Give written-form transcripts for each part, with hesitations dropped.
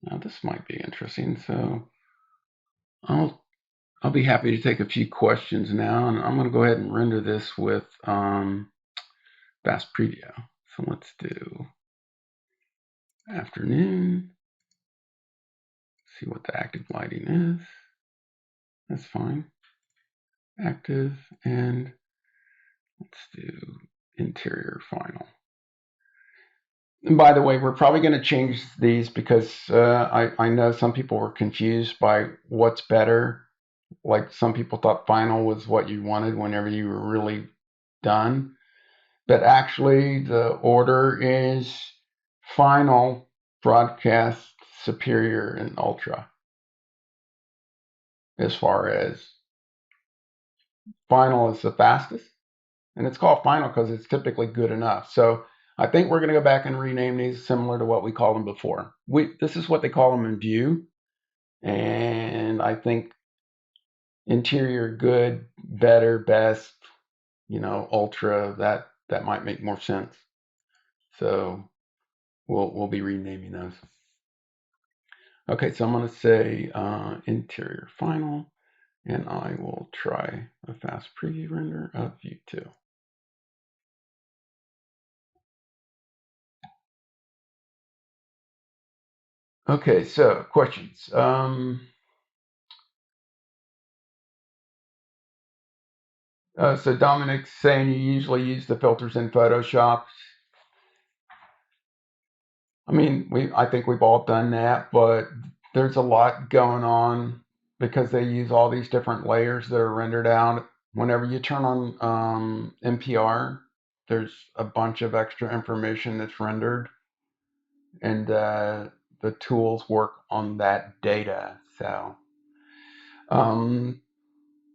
Now this might be interesting, so I'll be happy to take a few questions now, and I'm going to go ahead and render this with fast preview. So let's do afternoon. See what the active lighting is. That's fine. Active, and let's do interior final. And by the way, we're probably going to change these because I know some people were confused by what's better. Like some people thought final was what you wanted whenever you were really done. But actually, the order is final, broadcast, superior, and ultra. As far as final is the fastest, and it's called final because it's typically good enough. So I think we're going to go back and rename these similar to what we called them before. This is what they call them in view, and I think interior good, better, best, ultra, that might make more sense. So we'll be renaming those. Okay, so I'm going to say interior final, and I will try a fast preview render of view 2. Okay, so questions. So Dominic's saying you usually use the filters in Photoshop. I mean, I think we've all done that, but there's a lot going on because they use all these different layers that are rendered out. Whenever you turn on NPR, there's a bunch of extra information that's rendered, and the tools work on that data. So,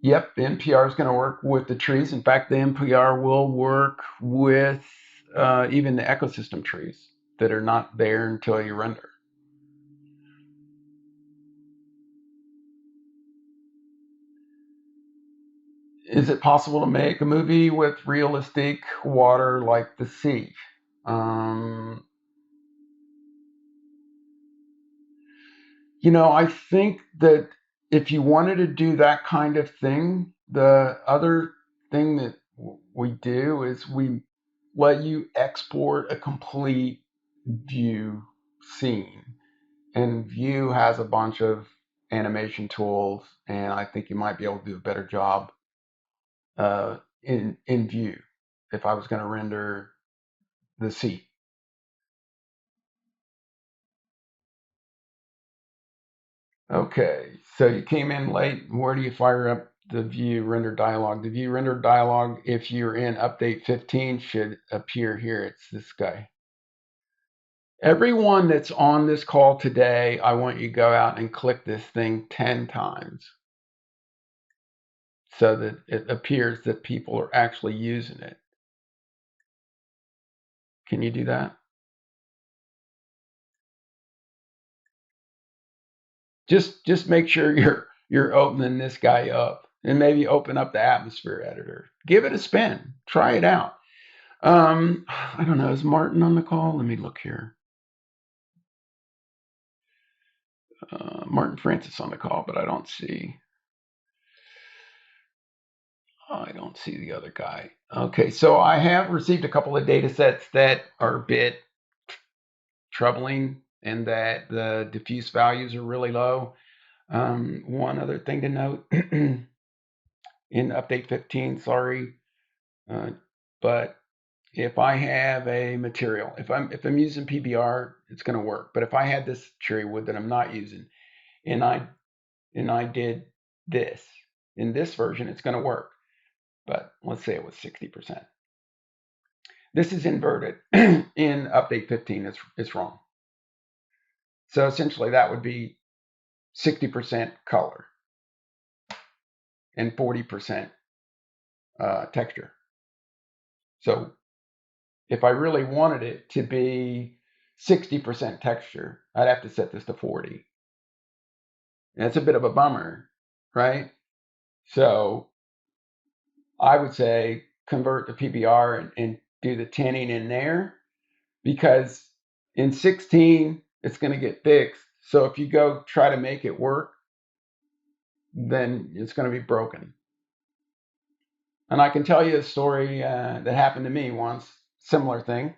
yep, the NPR is going to work with the trees. In fact, the NPR will work with even the ecosystem trees that are not there until you render. Is it possible to make a movie with realistic water like the sea? I think that if you wanted to do that kind of thing, the other thing that we do is we let you export a complete view scene. And View has a bunch of animation tools, and I think you might be able to do a better job in View if I was going to render the sea. Okay, so you came in late. Where do you fire up the view render dialog? The view render dialog, if you're in update 15, should appear here. It's this guy. Everyone that's on this call today, I want you to go out and click this thing 10 times so that it appears that people are actually using it. Can you do that? Just make sure you're opening this guy up, and maybe open up the atmosphere editor. Give it a spin. Try it out. I don't know. Is Martin on the call? Let me look here. Martin Francis on the call, but I don't see the other guy. Okay, so I have received a couple of data sets that are a bit troubling and that the diffuse values are really low. One other thing to note in update 15, sorry, but if I have a material, if I'm using PBR, it's going to work. But if I had this cherry wood that I'm not using, and I did this in this version, it's going to work. But let's say it was 60%. This is inverted in update 15. It's wrong. So essentially, that would be 60% color and 40% texture. So if I really wanted it to be 60% texture, I'd have to set this to 40. And it's a bit of a bummer, right? So I would say convert to PBR and do the tinning in there, because in 16 it's going to get fixed. So if you go try to make it work, then it's going to be broken. And I can tell you a story that happened to me once, similar thing.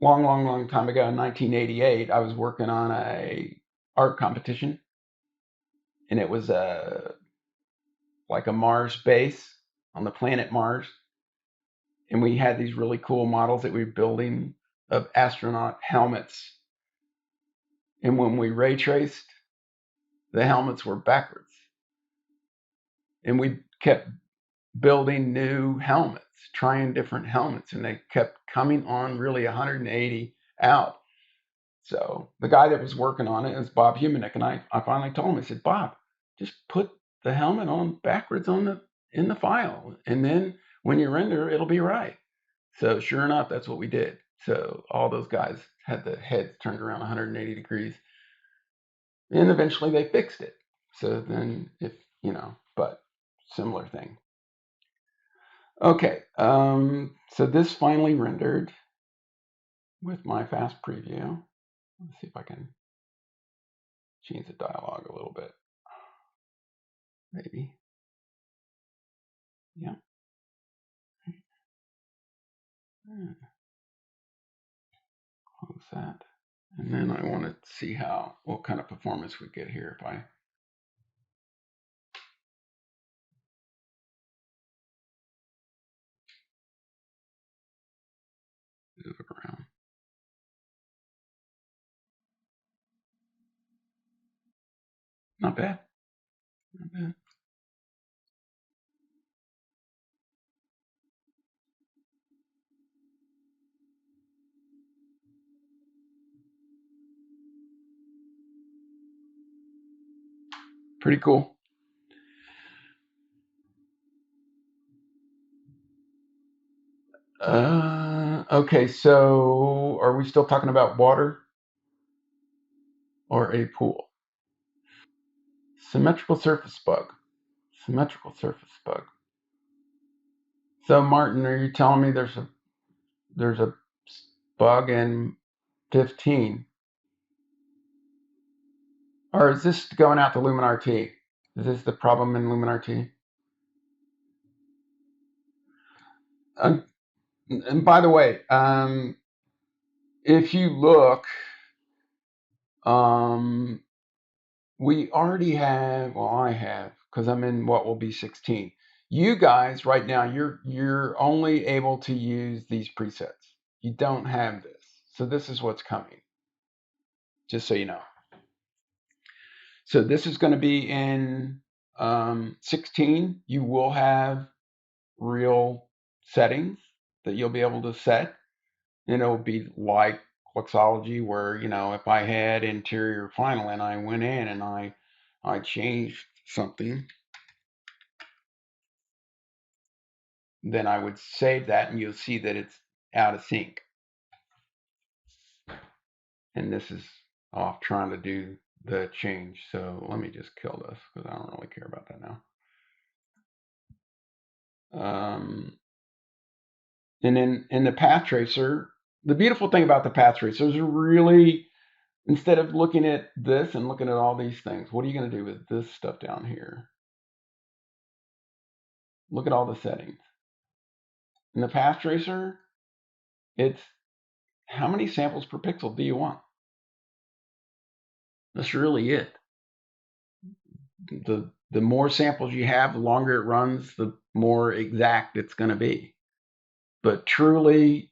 Long time ago, in 1988, I was working on a art competition, and it was like a Mars base on the planet Mars, and we had these really cool models that we were building of astronaut helmets. And when we ray traced, the helmets were backwards, and we kept building new helmets, trying different helmets, and they kept coming on really 180 out. So the guy that was working on it is Bob Humanek, and I finally told him, I said, Bob, just put the helmet on backwards in the file, and then when you render, it'll be right. So sure enough, that's what we did. So all those guys had the heads turned around 180 degrees, and eventually they fixed it. So then, if but similar thing. Okay, so this finally rendered with my fast preview. Let's see if I can change the dialogue a little bit. Maybe. Yeah. Close that. And then I want to see what kind of performance we get here if I move it around. Not bad. Not bad. Pretty cool. Okay, so are we still talking about water or a pool? Symmetrical surface bug. Symmetrical surface bug. So Martin, are you telling me there's a bug in 15? Or is this going out to Luminar T? Is this the problem in Luminar T? And by the way, if you look, we already have, well, I have, because I'm in what will be 16. You guys right now, you're only able to use these presets. You don't have this. So this is what's coming, just so you know. So this is going to be in 16. You will have real settings that you'll be able to set. And it'll be like Flexology, where, if I had interior final and I went in and I changed something, then I would save that and you'll see that it's out of sync. And this is off trying to do the change. So let me just kill this because I don't really care about that now. And in the path tracer, the beautiful thing about the path tracer is really, instead of looking at this and looking at all these things, what are you going to do with this stuff down here? Look at all the settings. In the path tracer, it's how many samples per pixel do you want? That's really it. The more samples you have, the longer it runs, the more exact it's going to be. But truly,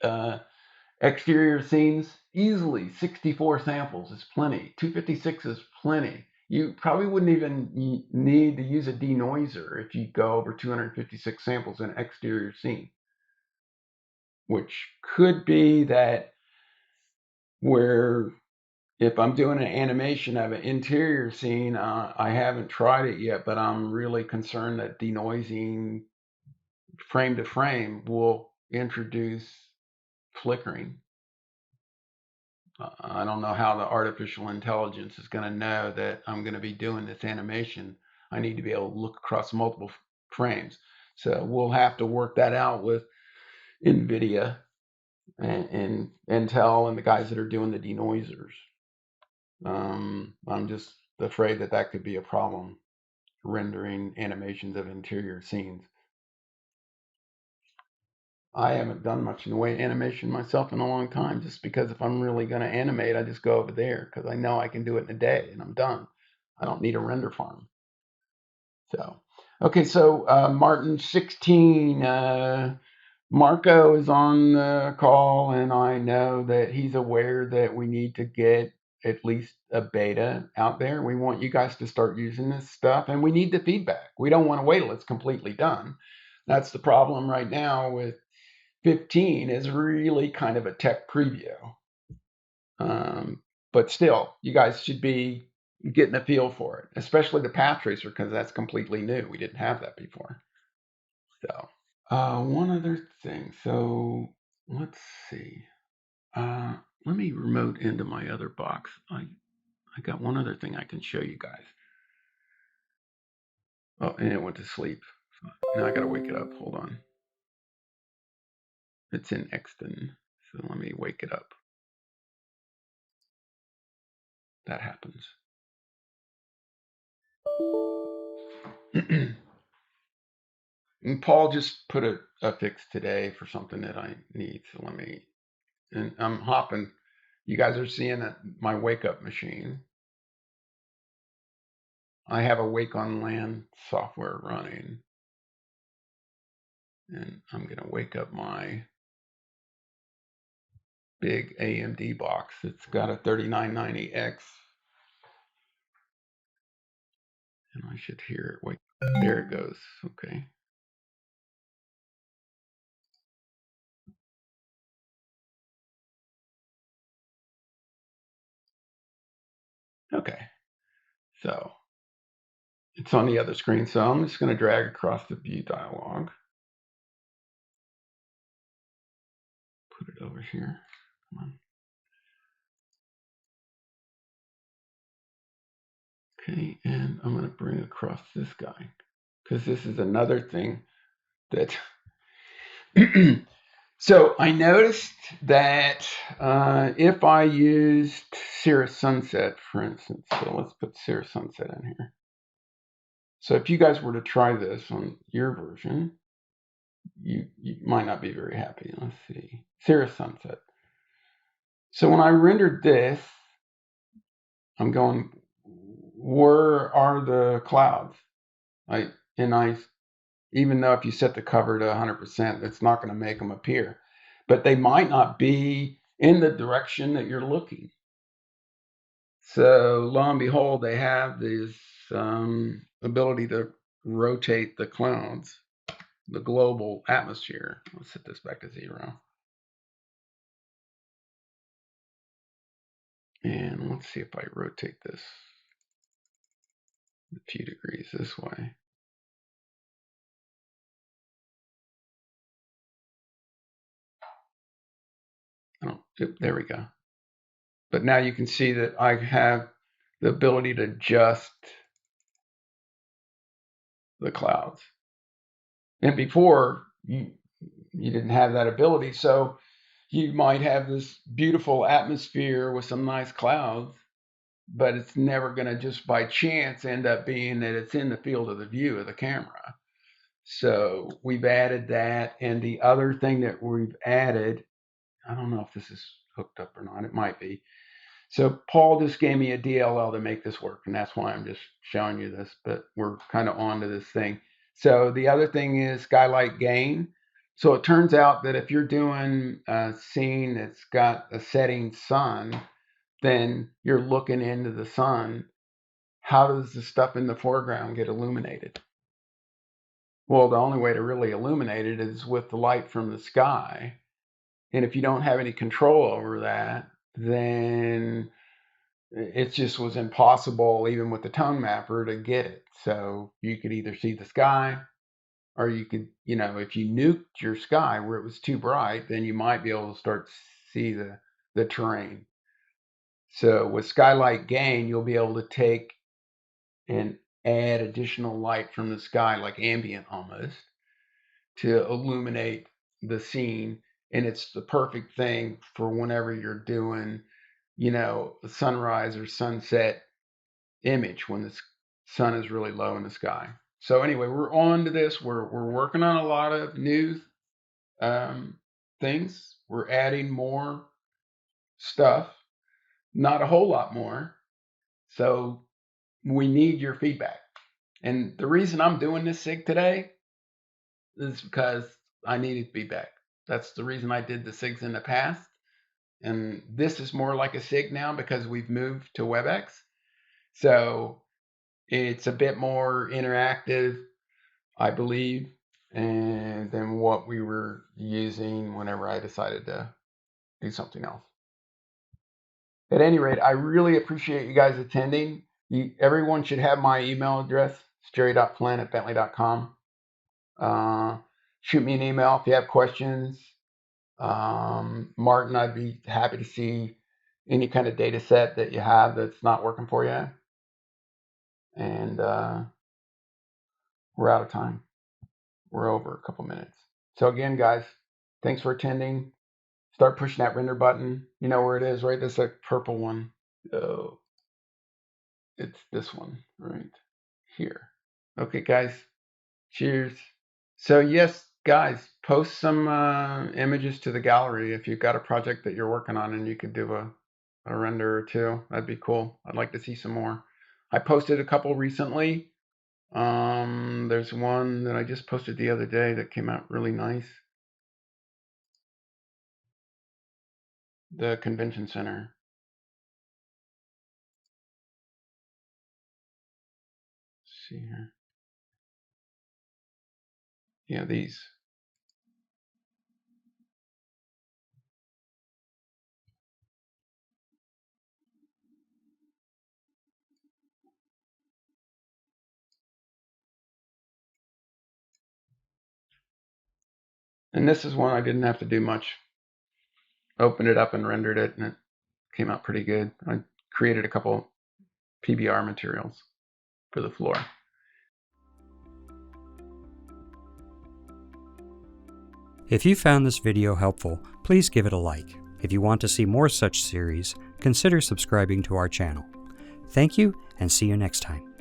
exterior scenes, easily 64 samples is plenty. 256 is plenty. You probably wouldn't even need to use a denoiser if you go over 256 samples in an exterior scene, which could be that where if I'm doing an animation of an interior scene, I haven't tried it yet, but I'm really concerned that denoising frame to frame will introduce flickering. I don't know how the artificial intelligence is going to know that I'm going to be doing this animation. I need to be able to look across multiple frames. So we'll have to work that out with NVIDIA and Intel and the guys that are doing the denoisers. I'm just afraid that that could be a problem, rendering animations of interior scenes. I haven't done much in the way of animation myself in a long time, just because if I'm really going to animate, I just go over there because I know I can do it in a day and I'm done. I don't need a render farm. So, okay, so Martin 16, Marco is on the call, and I know that he's aware that we need to get at least a beta out there. We want you guys to start using this stuff, and we need the feedback. We don't want to wait till it's completely done. That's the problem right now with 15 is really kind of a tech preview. But still, you guys should be getting a feel for it, especially the path tracer, because that's completely new. We didn't have that before. So, one other thing. So, let's see. Let me remote into my other box. I got one other thing I can show you guys. Oh, and it went to sleep. Now I got to wake it up. Hold on. It's in Exton. So let me wake it up. That happens. And Paul just put a fix today for something that I need. So let me, and I'm hopping. You guys are seeing my wake up machine. I have a Wake on Land software running. And I'm going to wake up my big AMD box. It's got a 3990X. And I should hear it wake up. There it goes. Okay. Okay. So it's on the other screen. So I'm just going to drag across the view dialog. Put it over here. Come on. Okay, and I'm going to bring across this guy because this is another thing that. So I noticed that if I used Cirrus Sunset, for instance, so let's put Cirrus Sunset in here. So if you guys were to try this on your version, you might not be very happy. Let's see, Cirrus Sunset. So when I rendered this, I'm going, where are the clouds? Even though if you set the cover to 100%, it's not going to make them appear. But they might not be in the direction that you're looking. So lo and behold, they have this ability to rotate the clouds, the global atmosphere. Let's set this back to 0. And let's see if I rotate this a few degrees this way. There we go. But now you can see that I have the ability to adjust the clouds. And before, you didn't have that ability. So you might have this beautiful atmosphere with some nice clouds, but it's never going to just by chance end up being that it's in the field of the view of the camera. So we've added that. And the other thing that we've added, I don't know if this is hooked up or not. It might be. So Paul just gave me a DLL to make this work, and that's why I'm just showing you this, but we're kind of on to this thing. So the other thing is Skylight Gain. So it turns out that if you're doing a scene that's got a setting sun, then you're looking into the sun. How does the stuff in the foreground get illuminated? Well, the only way to really illuminate it is with the light from the sky. And if you don't have any control over that, then it just was impossible, even with the tone mapper, to get it. So you could either see the sky, or you could, if you nuked your sky where it was too bright, then you might be able to start to see the terrain. So with Skylight Gain, you'll be able to take and add additional light from the sky, like ambient almost, to illuminate the scene, and it's the perfect thing for whenever you're doing, a sunrise or sunset image when the sun is really low in the sky. So anyway, we're on to this. We're working on a lot of new things. We're adding more stuff, not a whole lot more. So we need your feedback. And the reason I'm doing this SIG today is because I needed feedback. That's the reason I did the SIGs in the past. And this is more like a SIG now because we've moved to WebEx. So it's a bit more interactive, I believe, and than what we were using whenever I decided to do something else. At any rate, I really appreciate you guys attending. Everyone should have my email address, jerry.flynn@bentley.com. Shoot me an email if you have questions. Martin, I'd be happy to see any kind of data set that you have that's not working for you. And we're out of time. We're over a couple minutes. So again, guys, thanks for attending. Start pushing that render button. You know where it is, right? That's a purple one. Oh, it's this one right here. Okay, guys. Cheers. So yes, guys, post some images to the gallery if you've got a project that you're working on and you could do a render or two. That'd be cool. I'd like to see some more. I posted a couple recently. There's one that I just posted the other day that came out really nice. The convention center. Let's see here. Yeah, these. And this is one I didn't have to do much. Opened it up and rendered it, and it came out pretty good. I created a couple PBR materials for the floor. If you found this video helpful, please give it a like. If you want to see more such series, consider subscribing to our channel. Thank you, and see you next time.